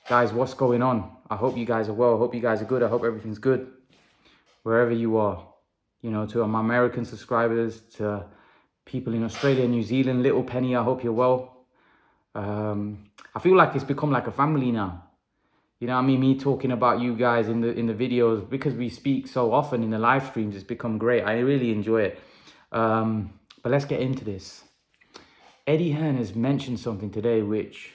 Guys, what's going on? I hope you guys are well. I hope you guys are good. I hope everything's good wherever you are. You know, to my American subscribers, to people in Australia, New Zealand, Little Penny, I hope you're well. I feel like it's become like a family now. You know what I mean? Me talking about you guys in the videos, because we speak so often in the live streams, it's become great. I really enjoy it. But let's get into this. Eddie Hearn has mentioned something today which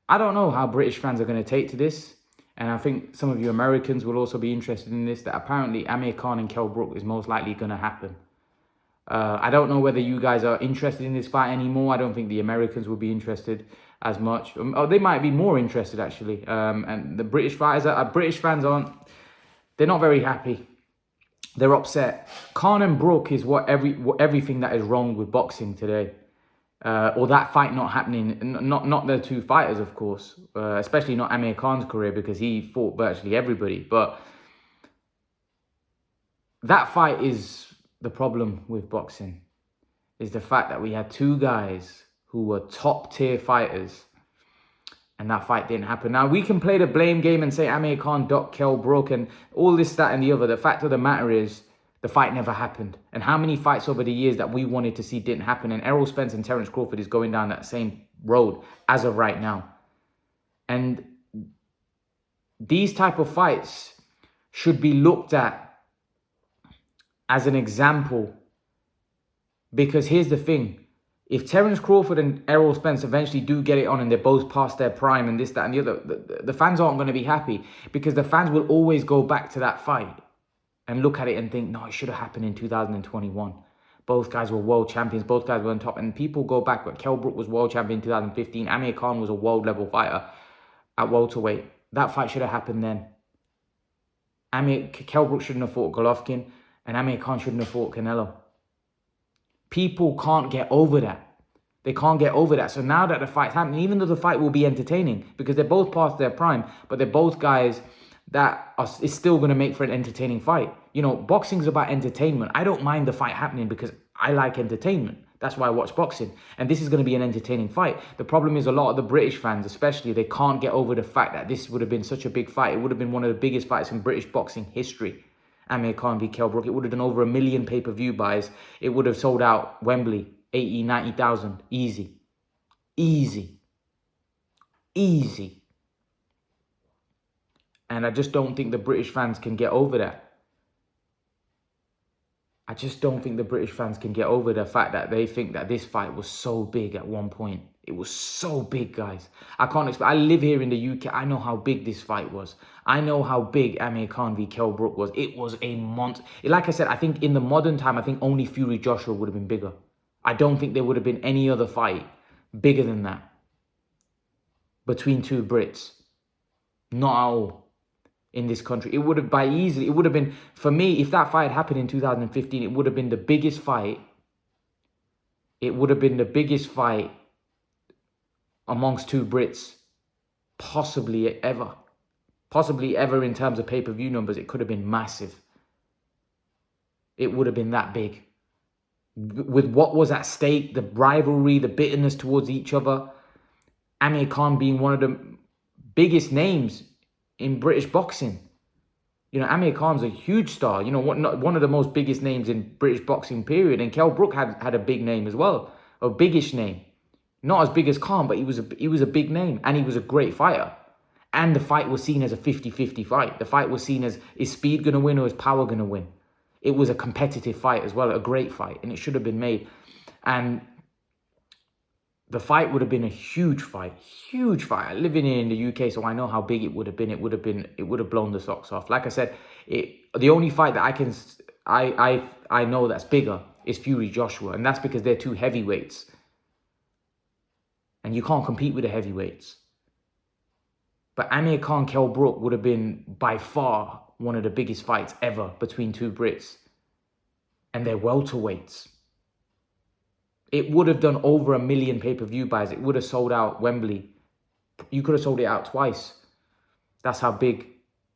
I don't know how British fans are going to take to this. And I think some of you Americans will also be interested in this, that apparently Amir Khan and Kell Brook is most likely going to happen. I don't know whether you guys are interested in this fight anymore. I don't think the Americans will be interested as much. Or they might be more interested, actually. And the British fighters, British fans aren't, they're not very happy. They're upset. Khan-Brook is everything that is wrong with boxing today. Or that fight not happening, not the two fighters, of course, especially not Amir Khan's career, because he fought virtually everybody. But that fight is the problem with boxing, is the fact that we had two guys who were top tier fighters and that fight didn't happen. Now, we can play the blame game and say Amir Khan ducked Kell Brook and all this, that and the other. The fact of the matter is, the fight never happened. And how many fights over the years that we wanted to see didn't happen? And Errol Spence and Terence Crawford is going down that same road as of right now. And these type of fights should be looked at as an example. Because here's the thing. If Terence Crawford and Errol Spence eventually do get it on and they're both past their prime and this, that and the other, the fans aren't going to be happy. Because the fans will always go back to that fight and look at it and think, no, it should have happened in 2021. Both guys were world champions. Both guys were on top. And people go back, but Kell Brook was world champion in 2015. Amir Khan was a world level fighter at welterweight. That fight should have happened then. Kell Brook shouldn't have fought Golovkin, and Amir Khan shouldn't have fought Canelo. People can't get over that. They can't get over that. So now that the fight's happening, even though the fight will be entertaining, because they're both past their prime, but they're both guys that is still going to make for an entertaining fight. You know, boxing's about entertainment. I don't mind the fight happening because I like entertainment. That's why I watch boxing. And this is going to be an entertaining fight. The problem is a lot of the British fans, especially, they can't get over the fact that this would have been such a big fight. It would have been one of the biggest fights in British boxing history. Amir Khan v Kell Brook. It would have done over 1 million pay-per-view buys. It would have sold out Wembley, 80, 90,000. Easy. Easy. Easy. And I just don't think the British fans can get over that. I just don't think the British fans can get over the fact that they think that this fight was so big at one point. It was so big, guys. I can't explain. I live here in the UK. I know how big this fight was. I know how big Amir Khan v Kell Brook was. It was a monster. Like I said, I think in the modern time, I think only Fury Joshua would have been bigger. I don't think there would have been any other fight bigger than that between two Brits. Not at all. In this country, it would have it would have been, for me, if that fight happened in 2015, it would have been the biggest fight. It would have been the biggest fight amongst two Brits, possibly ever. Possibly ever in terms of pay-per-view numbers. It could have been massive. It would have been that big. With what was at stake, the rivalry, the bitterness towards each other. Amir Khan being one of the biggest names in British boxing. You know, Amir Khan's a huge star. You know, one of the most biggest names in British boxing, period. And Kell Brook had a big name as well. A biggish name. Not as big as Khan, but he was a big name. And he was a great fighter. And the fight was seen as a 50-50 fight. The fight was seen as, is speed going to win or is power going to win? It was a competitive fight as well. A great fight. And it should have been made. And the fight would have been a huge fight. Huge fight. I live in the UK, so I know how big it would have been. It would have blown the socks off. Like I said, the only fight that I know that's bigger is Fury Joshua. And that's because they're two heavyweights. And you can't compete with the heavyweights. But Amir Khan, Kell Brook would have been by far one of the biggest fights ever between two Brits. And they're welterweights. It would have done over 1 million pay-per-view buys. It would have sold out Wembley. You could have sold it out twice. That's how big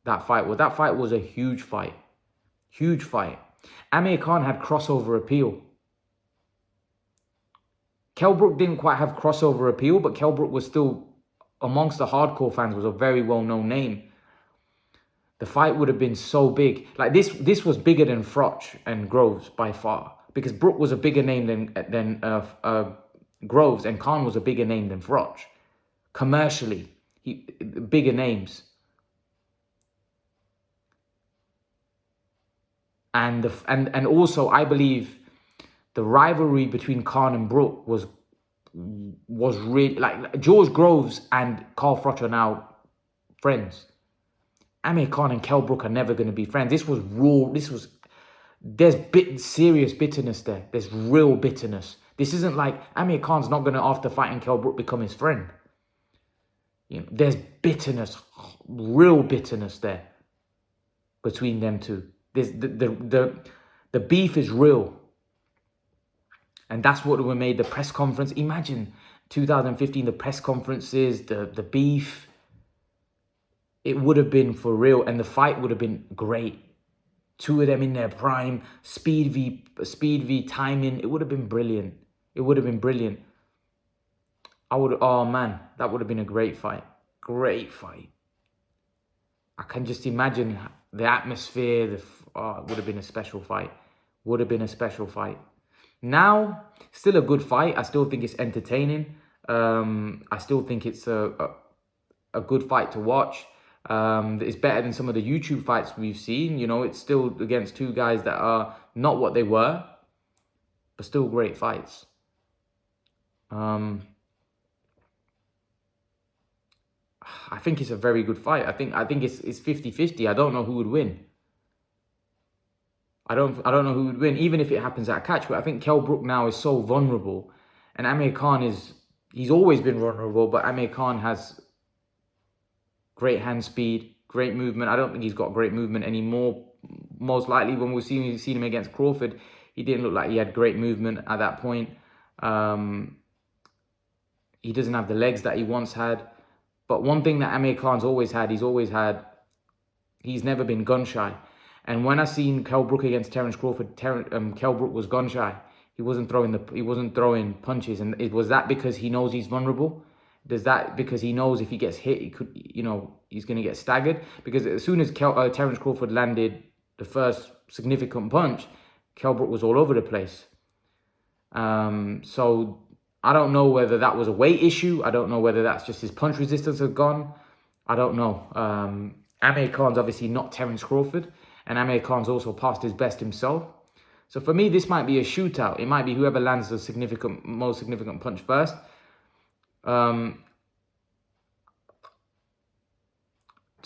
that fight was. That fight was a huge fight. Huge fight. Amir Khan had crossover appeal. Kell Brook didn't quite have crossover appeal, but Kell Brook was still amongst the hardcore fans was a very well-known name. The fight would have been so big. Like this was bigger than Froch and Groves by far, because Brook was a bigger name than Groves, and Khan was a bigger name than Froch. Commercially, bigger names. And also, I believe the rivalry between Khan and Brook was really, like, George Groves and Carl Froch are now friends. Amir Khan and Kell Brook are never going to be friends. This was raw. There's serious bitterness there. There's real bitterness. This isn't like Amir Khan's not going to, after fighting Kell Brook, become his friend. You know, there's bitterness, real bitterness there between them two. There's the beef is real. And that's what we made the press conference. Imagine 2015, the press conferences, the beef. It would have been for real, and the fight would have been great. Two of them in their prime, speed v timing. It would have been brilliant. It would have been brilliant. Oh man, that would have been a great fight. Great fight. I can just imagine the atmosphere. It would have been a special fight. Would have been a special fight. Now, still a good fight. I still think it's entertaining. I still think it's a good fight to watch. It's better than some of the YouTube fights we've seen. You know, it's still against two guys that are not what they were, but still great fights. I think it's a very good fight. I think it's 50-50. I don't know who would win. I don't know who would win, even if it happens at a catch. But I think Kell Brook now is so vulnerable, and Amir Khan he's always been vulnerable, but Amir Khan has great hand speed, great movement. I don't think he's got great movement anymore. Most likely, when we've seen him against Crawford, he didn't look like he had great movement at that point. He doesn't have the legs that he once had. But one thing that Amir Khan's always had, he's never been gun shy. And when I seen Kell Brook against Terence Crawford, Kell Brook was gun shy. He wasn't throwing punches, and was that because he knows he's vulnerable? Does that because he knows if he gets hit, he's going to get staggered? Because as soon as Terence Crawford landed the first significant punch, Kell Brook was all over the place. So I don't know whether that was a weight issue. I don't know whether that's just his punch resistance had gone. I don't know. Amir Khan's obviously not Terence Crawford, and Amir Khan's also past his best himself. So for me, this might be a shootout. It might be whoever lands the most significant punch first. To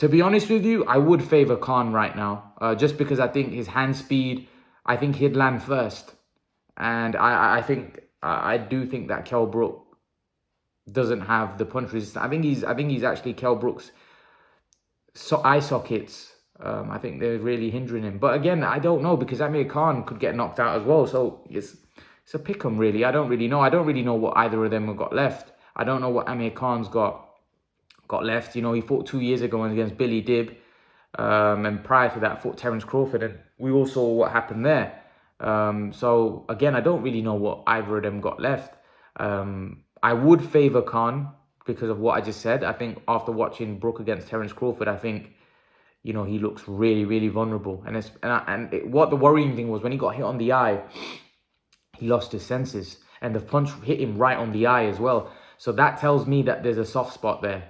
be honest with you, I would favor Khan right now, just because I think his hand speed, I think he'd land first. And I do think that Kell Brook doesn't have the punch resistance. I think he's actually Kell Brook's eye sockets. I think they're really hindering him. But again, I don't know, because Amir Khan could get knocked out as well. So it's a pick 'em really. I don't really know. I don't really know what either of them have got left. I don't know what Amir Khan's got left. You know, he fought 2 years ago against Billy Dibb. And prior to that, fought Terence Crawford. And we all saw what happened there. So again, I don't really know what either of them got left. I would favor Khan because of what I just said. I think after watching Brook against Terence Crawford, I think, you know, he looks really, really vulnerable. What the worrying thing was, when he got hit on the eye, he lost his senses, and the punch hit him right on the eye as well. So that tells me that there's a soft spot there.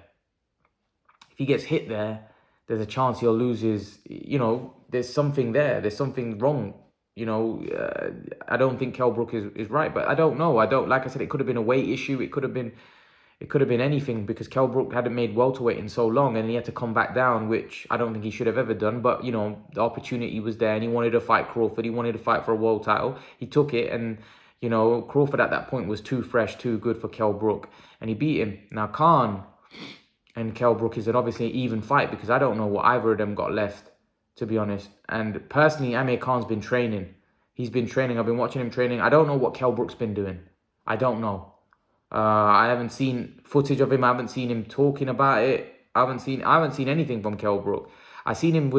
If he gets hit there, there's a chance he'll lose his, you know, there's something there. There's something wrong. You know, I don't think Kell Brook is right, but I don't know. Like I said, it could have been a weight issue. It could have been anything, because Kell Brook hadn't made welterweight in so long, and he had to come back down, which I don't think he should have ever done. But, you know, the opportunity was there, and he wanted to fight Crawford. He wanted to fight for a world title. He took it, and, you know, Crawford at that point was too fresh, too good for Kell Brook, and he beat him. Now, Khan and Kell Brook is obviously an even fight, because I don't know what either of them got left, to be honest. And personally, Amir Khan's been training. He's been training. I've been watching him training. I don't know what Kell Brook's been doing. I don't know. I haven't seen footage of him. I haven't seen him talking about it. I haven't seen anything from Kell Brook. I seen him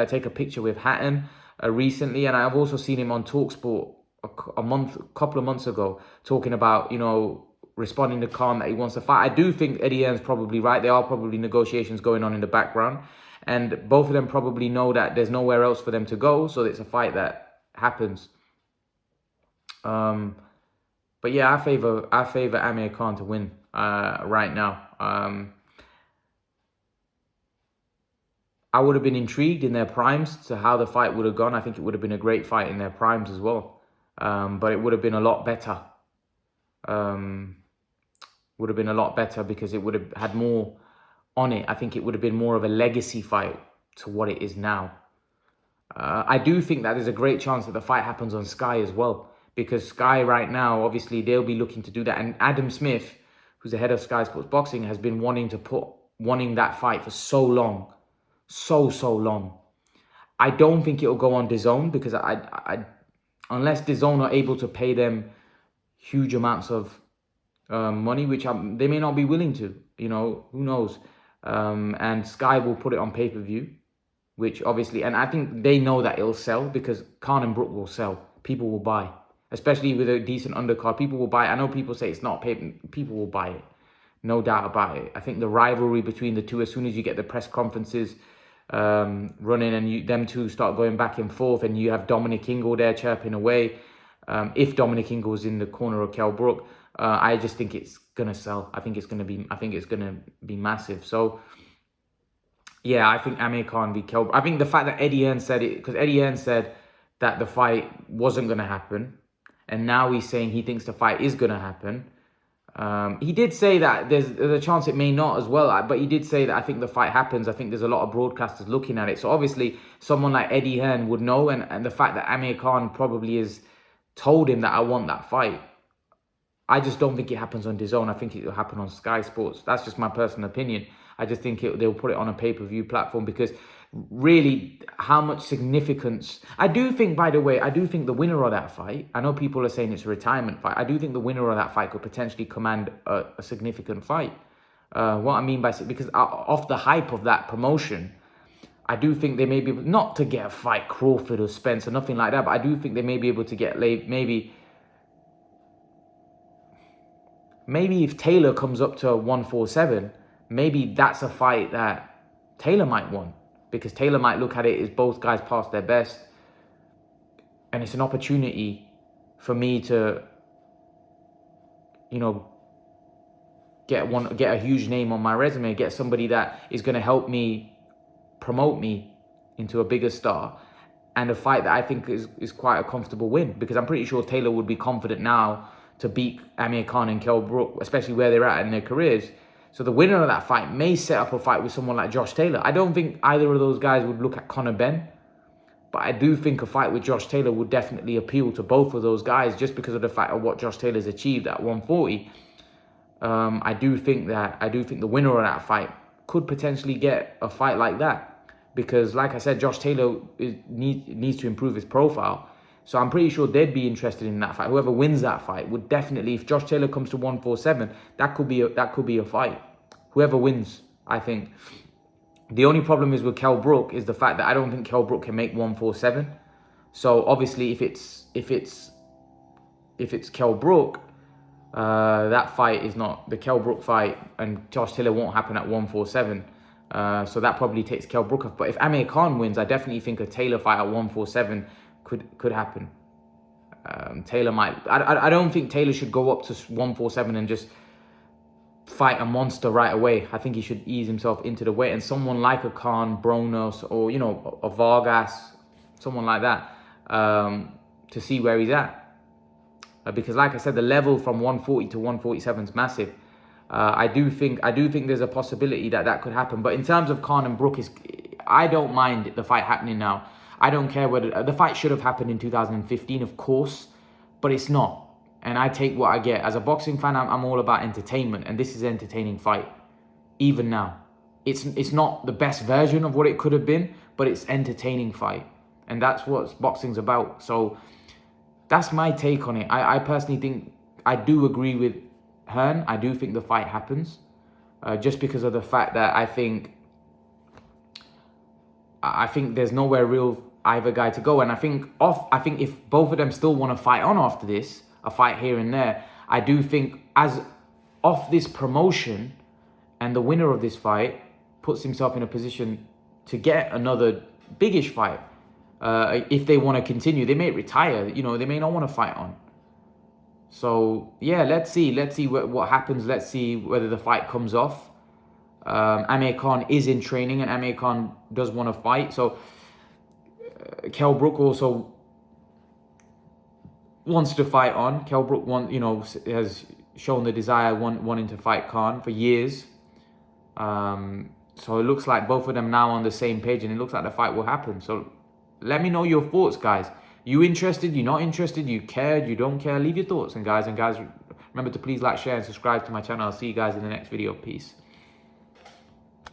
take a picture with Hatton recently, and I've also seen him on TalkSport a couple of months ago, talking about, you know, responding to Khan that he wants to fight. I do think Eddie Hearn's probably right. There are probably negotiations going on in the background. And both of them probably know that there's nowhere else for them to go. So it's a fight that happens. But yeah, I favor Amir Khan to win right now. I would have been intrigued in their primes to how the fight would have gone. I think it would have been a great fight in their primes as well. But it would have been a lot better. Would have been a lot better because it would have had more on it. I think it would have been more of a legacy fight to what it is now. I do think that there's a great chance that the fight happens on Sky as well. Because Sky right now, obviously, they'll be looking to do that. And Adam Smith, who's the head of Sky Sports Boxing, has been wanting that fight for so long. So long. I don't think it'll go on DAZN because unless DAZN are able to pay them huge amounts of money, which they may not be willing to, you know, who knows. And Sky will put it on pay-per-view, which obviously, and I think they know that it'll sell because Khan-Brook will sell. People will buy, especially with a decent undercard. People will buy it. I know people say it's not pay, people will buy it. No doubt about it. I think the rivalry between the two, as soon as you get the press conferences running and them two start going back and forth and you have Dominic Ingle there chirping away, if Dominic Ingle's in the corner of Kell Brook, I just think it's gonna sell. I think it's gonna be massive. So yeah, I think Amir Khan v Kell Brook. I think the fact that Eddie Hearn said it, because Eddie Hearn said that the fight wasn't gonna happen, and now he's saying he thinks the fight is gonna happen. He did say that there's a chance it may not as well, but he did say that I think the fight happens. I think there's a lot of broadcasters looking at it. So obviously someone like Eddie Hearn would know, and the fact that Amir Khan probably has told him that I want that fight, I just don't think it happens on DAZN. I think it will happen on Sky Sports. That's just my personal opinion. I just think they'll put it on a pay-per-view platform because really, how much significance... I do think, by the way, I do think the winner of that fight, I know people are saying it's a retirement fight, I do think the winner of that fight could potentially command a significant fight. What I mean by... Because off the hype of that promotion, I do think they may be able... Not to get a fight Crawford or Spence or nothing like that, but I do think they may be able to get maybe if Taylor comes up to 147, maybe that's a fight that Taylor might want. Because Taylor might look at it as both guys past their best. And it's an opportunity for me to, you know, get a huge name on my resume, get somebody that is going to help me promote me into a bigger star. And a fight that I think is quite a comfortable win. Because I'm pretty sure Taylor would be confident now to beat Amir Khan and Kell Brook, especially where they're at in their careers. So the winner of that fight may set up a fight with someone like Josh Taylor. I don't think either of those guys would look at Conor Ben. But I do think a fight with Josh Taylor would definitely appeal to both of those guys just because of the fact of what Josh Taylor's achieved at 140. I do think the winner of that fight could potentially get a fight like that. Because like I said, Josh Taylor needs to improve his profile. So I'm pretty sure they'd be interested in that fight. Whoever wins that fight would definitely, if Josh Taylor comes to 147, that could be a fight. Whoever wins, I think. The only problem is with Kell Brook is the fact that I don't think Kell Brook can make 147. So obviously, if it's Kell Brook, that fight is not the Kell Brook fight, and Josh Taylor won't happen at 147. So that probably takes Kell Brook off. But if Amir Khan wins, I definitely think a Taylor fight at 147 could happen. Taylor might... I don't think Taylor should go up to 147 and just fight a monster right away. I think he should ease himself into the weight. And someone like a Khan, Bronos, or, you know, a Vargas, someone like that, to see where he's at. Because like I said, the level from 140 to 147 is massive. I do think there's a possibility that could happen. But in terms of Khan and Brook, I don't mind the fight happening now. I don't care whether... The fight should have happened in 2015, of course, but it's not. And I take what I get. As a boxing fan, I'm all about entertainment, and this is an entertaining fight, even now. It's not the best version of what it could have been, but it's entertaining fight. And that's what boxing's about. So that's my take on it. I personally think... I do agree with Hearn. I do think the fight happens. Just because of the fact that I think there's nowhere real either guy to go. And I think if both of them still want to fight on after this, a fight here and there, I do think as off this promotion, and the winner of this fight puts himself in a position to get another biggish fight. If they want to continue, they may retire. You know, they may not want to fight on. So yeah, let's see what happens. Let's see whether the fight comes off. Amir Khan is in training, and Amir Khan does want to fight. So Kell Brook also wants to fight on. Kell Brook has shown the desire wanting to fight Khan for years. So it looks like both of them now on the same page, and it looks like the fight will happen. So let me know your thoughts, guys. You interested? You not interested? You cared? You don't care? Leave your thoughts. And guys, remember to please like, share, and subscribe to my channel. I'll see you guys in the next video. Peace.